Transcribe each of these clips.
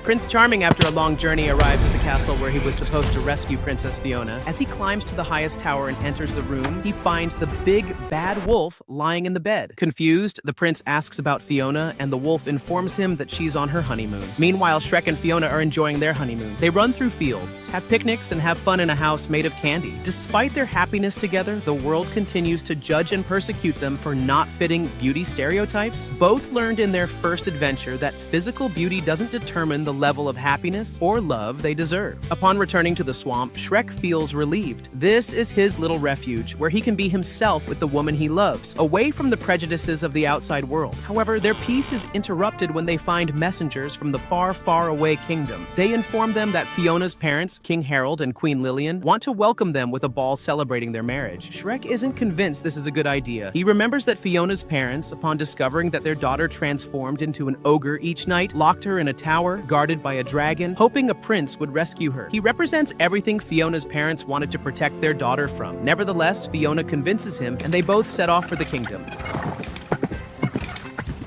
Prince Charming, after a long journey, arrives at the castle where he was supposed to rescue Princess Fiona. As he climbs to the highest tower and enters the room, he finds the big, bad wolf lying in the bed. Confused, the prince asks about Fiona, and the wolf informs him that she's on her honeymoon. Meanwhile, Shrek and Fiona are enjoying their honeymoon. They run through fields, have picnics, and have fun in a house made of candy. Despite their happiness together, the world continues to judge and persecute them for not fitting beauty stereotypes. Both learned in their first adventure that physical beauty doesn't determine the level of happiness or love they deserve. Upon returning to the swamp, Shrek feels relieved. This is his little refuge, where he can be himself with the woman he loves, away from the prejudices of the outside world. However, their peace is interrupted when they find messengers from the far, far away kingdom. They inform them that Fiona's parents, King Harold and Queen Lillian, want to welcome them with a ball celebrating their marriage. Shrek isn't convinced this is a good idea. He remembers that Fiona's parents, upon discovering that their daughter transformed into an ogre each night, locked her in a tower, guarded by a dragon, hoping a prince would rescue her. He represents everything Fiona's parents wanted to protect their daughter from. Nevertheless, Fiona convinces him, and they both set off for the kingdom.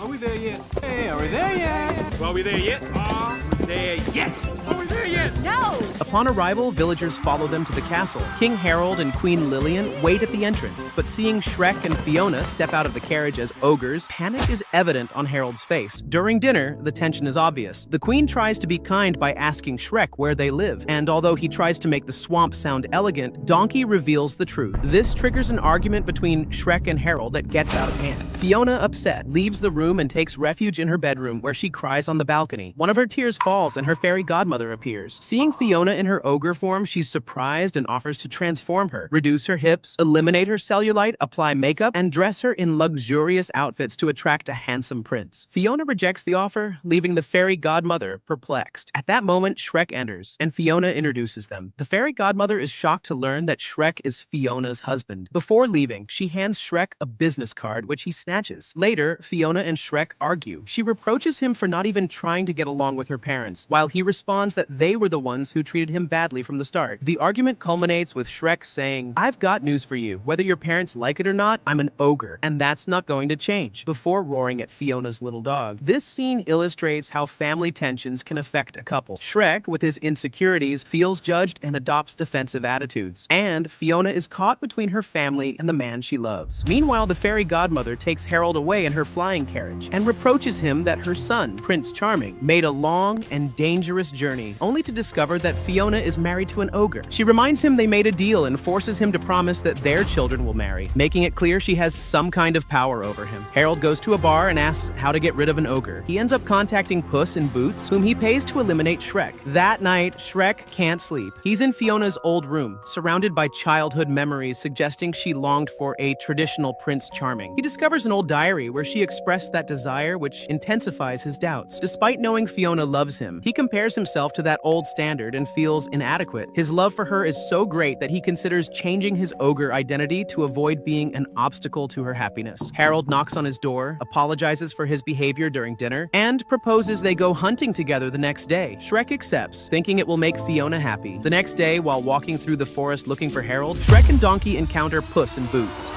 Are we there yet? Hey, are we there yet? Are we there yet? Are we there yet? Are we there yet? No! Upon arrival, villagers follow them to the castle. King Harold and Queen Lillian wait at the entrance, but seeing Shrek and Fiona step out of the carriage as ogres, panic is evident on Harold's face. During dinner, the tension is obvious. The Queen tries to be kind by asking Shrek where they live, and although he tries to make the swamp sound elegant, Donkey reveals the truth. This triggers an argument between Shrek and Harold that gets out of hand. Fiona, upset, leaves the room and takes refuge in her bedroom, where she cries on the balcony. One of her tears falls and her fairy godmother appears. Seeing Fiona in her ogre form, she's surprised and offers to transform her, reduce her hips, eliminate her cellulite, apply makeup, and dress her in luxurious outfits to attract a handsome prince. Fiona rejects the offer, leaving the fairy godmother perplexed. At that moment, Shrek enters, and Fiona introduces them. The fairy godmother is shocked to learn that Shrek is Fiona's husband. Before leaving, she hands Shrek a business card, which he snatches. Later, Fiona and Shrek argue. She reproaches him for not even trying to get along with her parents, while he responds that they were the ones who treated him badly from the start. The argument culminates with Shrek saying, "I've got news for you. Whether your parents like it or not, I'm an ogre, and that's not going to change," before roaring at Fiona's little dog. This scene illustrates how family tensions can affect a couple. Shrek, with his insecurities, feels judged and adopts defensive attitudes. And Fiona is caught between her family and the man she loves. Meanwhile, the fairy godmother takes Harold away in her flying carriage and reproaches him that her son, Prince Charming, made a long and dangerous journey, only to discover that Fiona is married to an ogre. She reminds him they made a deal and forces him to promise that their children will marry, making it clear she has some kind of power over him. Harold goes to a bar and asks how to get rid of an ogre. He ends up contacting Puss in Boots, whom he pays to eliminate Shrek. That night, Shrek can't sleep. He's in Fiona's old room, surrounded by childhood memories suggesting she longed for a traditional Prince Charming. He discovers an old diary where she expressed that desire, which intensifies his doubts. Despite knowing Fiona loves him, he compares himself to that old standard and feels inadequate. His love for her is so great that he considers changing his ogre identity to avoid being an obstacle to her happiness. Harold knocks on his door, apologizes for his behavior during dinner, and proposes they go hunting together the next day. Shrek accepts, thinking it will make Fiona happy. The next day, while walking through the forest looking for Harold, Shrek and Donkey encounter Puss in Boots.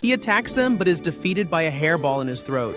He attacks them, but is defeated by a hairball in his throat.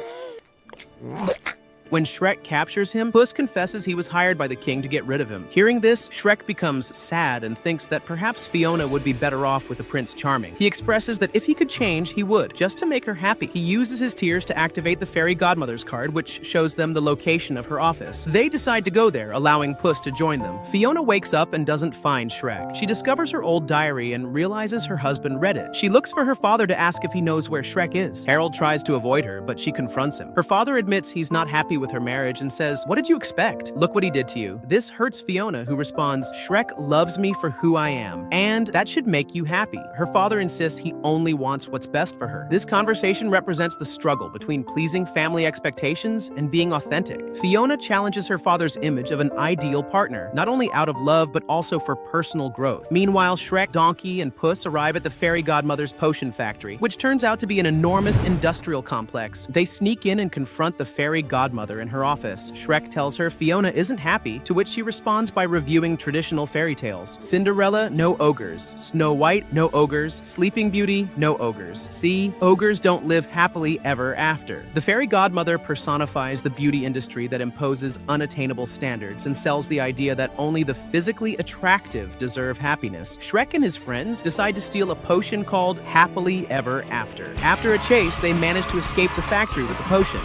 When Shrek captures him, Puss confesses he was hired by the king to get rid of him. Hearing this, Shrek becomes sad and thinks that perhaps Fiona would be better off with a Prince Charming. He expresses that if he could change, he would, just to make her happy. He uses his tears to activate the fairy godmother's card, which shows them the location of her office. They decide to go there, allowing Puss to join them. Fiona wakes up and doesn't find Shrek. She discovers her old diary and realizes her husband read it. She looks for her father to ask if he knows where Shrek is. Harold tries to avoid her, but she confronts him. Her father admits he's not happy with her marriage and says, "What did you expect? Look what he did to you." This hurts Fiona, who responds, "Shrek loves me for who I am, and that should make you happy." Her father insists he only wants what's best for her. This conversation represents the struggle between pleasing family expectations and being authentic. Fiona challenges her father's image of an ideal partner, not only out of love, but also for personal growth. Meanwhile, Shrek, Donkey, and Puss arrive at the fairy godmother's potion factory, which turns out to be an enormous industrial complex. They sneak in and confront the fairy godmother, godmother in her office. Shrek tells her Fiona isn't happy, to which she responds by reviewing traditional fairy tales. Cinderella, no ogres. Snow White, no ogres. Sleeping Beauty, no ogres. See, ogres don't live happily ever after. The fairy godmother personifies the beauty industry that imposes unattainable standards and sells the idea that only the physically attractive deserve happiness. Shrek and his friends decide to steal a potion called Happily Ever After. After a chase, they manage to escape the factory with the potion.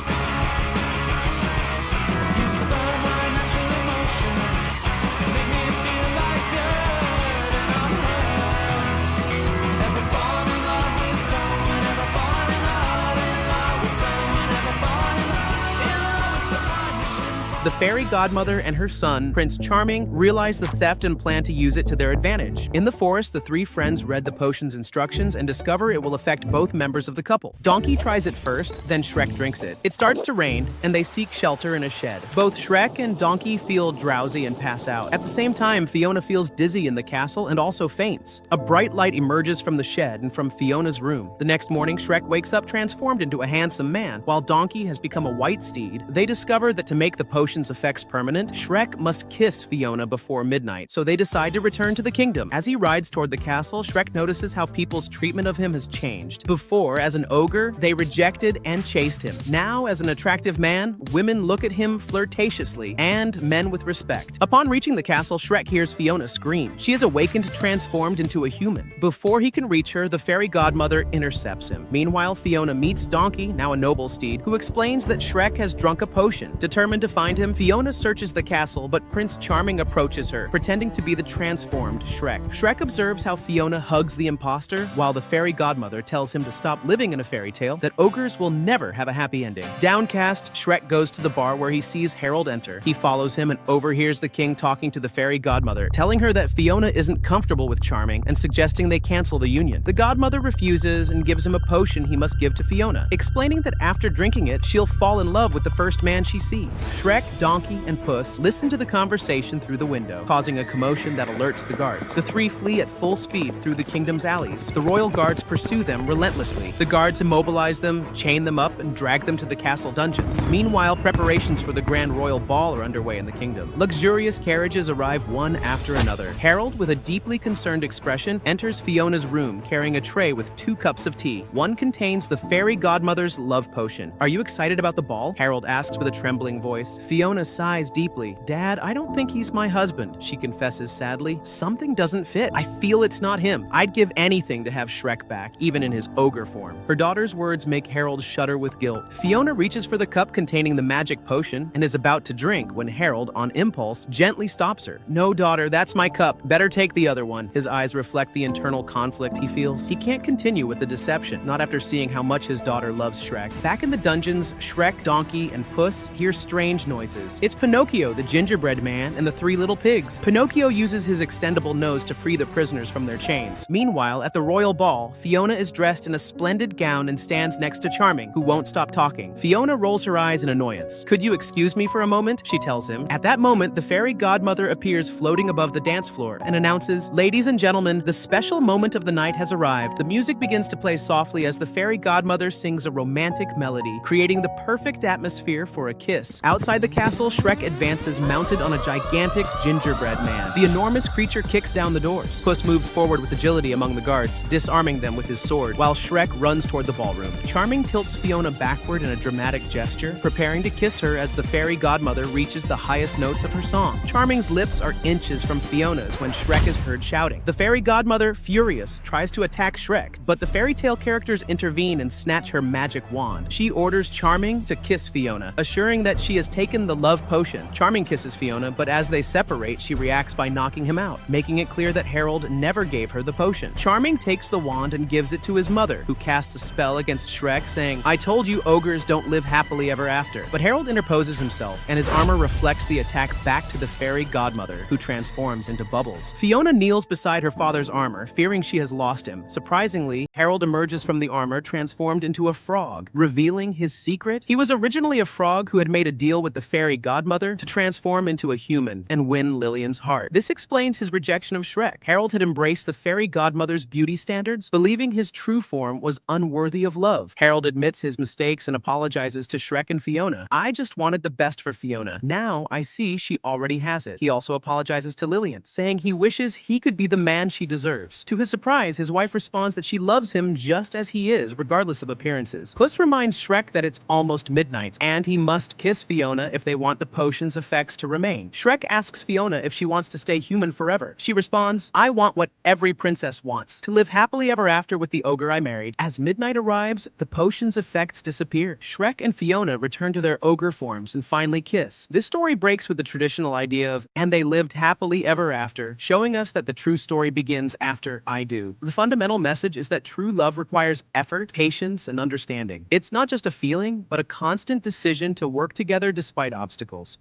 The fairy godmother and her son, Prince Charming, realize the theft and plan to use it to their advantage. In the forest, the three friends read the potion's instructions and discover it will affect both members of the couple. Donkey tries it first, then Shrek drinks it. It starts to rain, and they seek shelter in a shed. Both Shrek and Donkey feel drowsy and pass out. At the same time, Fiona feels dizzy in the castle and also faints. A bright light emerges from the shed and from Fiona's room. The next morning, Shrek wakes up transformed into a handsome man, while Donkey has become a white steed. They discover that to make the potion's effects permanent, Shrek must kiss Fiona before midnight, so they decide to return to the kingdom. As he rides toward the castle, Shrek notices how people's treatment of him has changed. Before, as an ogre, they rejected and chased him. Now, as an attractive man, women look at him flirtatiously, and men with respect. Upon reaching the castle, Shrek hears Fiona scream. She is awakened, transformed into a human. Before he can reach her, the fairy godmother intercepts him. Meanwhile, Fiona meets Donkey, now a noble steed, who explains that Shrek has drunk a potion. Determined to find him, Fiona searches the castle, but Prince Charming approaches her, pretending to be the transformed Shrek. Shrek observes how Fiona hugs the imposter, while the fairy godmother tells him to stop living in a fairy tale, that ogres will never have a happy ending. Downcast, Shrek goes to the bar where he sees Harold enter. He follows him and overhears the king talking to the fairy godmother, telling her that Fiona isn't comfortable with Charming and suggesting they cancel the union. The godmother refuses and gives him a potion he must give to Fiona, explaining that after drinking it, she'll fall in love with the first man she sees. Shrek, Donkey, and Puss listen to the conversation through the window, causing a commotion that alerts the guards. The three flee at full speed through the kingdom's alleys. The royal guards pursue them relentlessly. The guards immobilize them, chain them up, and drag them to the castle dungeons. Meanwhile, preparations for the grand royal ball are underway in the kingdom. Luxurious carriages arrive one after another. Harold, with a deeply concerned expression, enters Fiona's room carrying a tray with 2 cups of tea. One contains the fairy godmother's love potion. "Are you excited about the ball?" Harold asks with a trembling voice. Fiona sighs deeply. "Dad, I don't think he's my husband," she confesses sadly. "Something doesn't fit. I feel it's not him. I'd give anything to have Shrek back, even in his ogre form." Her daughter's words make Harold shudder with guilt. Fiona reaches for the cup containing the magic potion and is about to drink when Harold, on impulse, gently stops her. "No, daughter, that's my cup. Better take the other one." His eyes reflect the internal conflict he feels. He can't continue with the deception, not after seeing how much his daughter loves Shrek. Back in the dungeons, Shrek, Donkey, and Puss hear strange noises. It's Pinocchio, the gingerbread man, and the 3 little pigs. Pinocchio uses his extendable nose to free the prisoners from their chains. Meanwhile, at the royal ball, Fiona is dressed in a splendid gown and stands next to Charming, who won't stop talking. Fiona rolls her eyes in annoyance. "Could you excuse me for a moment?" she tells him. At that moment, the fairy godmother appears floating above the dance floor and announces, "Ladies and gentlemen, the special moment of the night has arrived." The music begins to play softly as the fairy godmother sings a romantic melody, creating the perfect atmosphere for a kiss. Outside the castle, Shrek advances mounted on a gigantic gingerbread man. The enormous creature kicks down the doors. Puss moves forward with agility among the guards, disarming them with his sword, while Shrek runs toward the ballroom. Charming tilts Fiona backward in a dramatic gesture, preparing to kiss her as the fairy godmother reaches the highest notes of her song. Charming's lips are inches from Fiona's when Shrek is heard shouting. The fairy godmother, furious, tries to attack Shrek, but the fairy tale characters intervene and snatch her magic wand. She orders Charming to kiss Fiona, assuring that she has taken the love potion. Charming kisses Fiona, but as they separate, she reacts by knocking him out, making it clear that Harold never gave her the potion. Charming takes the wand and gives it to his mother, who casts a spell against Shrek, saying, "I told you ogres don't live happily ever after." But Harold interposes himself, and his armor reflects the attack back to the fairy godmother, who transforms into bubbles. Fiona kneels beside her father's armor, fearing she has lost him. Surprisingly, Harold emerges from the armor transformed into a frog, revealing his secret. He was originally a frog who had made a deal with the fairy fairy godmother to transform into a human and win Lillian's heart. This explains his rejection of Shrek. Harold had embraced the fairy godmother's beauty standards, believing his true form was unworthy of love. Harold admits his mistakes and apologizes to Shrek and Fiona. "I just wanted the best for Fiona. Now I see she already has it." He also apologizes to Lillian, saying he wishes he could be the man she deserves. To his surprise, his wife responds that she loves him just as he is, regardless of appearances. Puss reminds Shrek that it's almost midnight, and he must kiss Fiona if they want the potion's effects to remain. Shrek asks Fiona if she wants to stay human forever. She responds, "I want what every princess wants, to live happily ever after with the ogre I married." As midnight arrives, the potion's effects disappear. Shrek and Fiona return to their ogre forms and finally kiss. This story breaks with the traditional idea of, "and they lived happily ever after," showing us that the true story begins after "I do." The fundamental message is that true love requires effort, patience, and understanding. It's not just a feeling, but a constant decision to work together despite obstacles.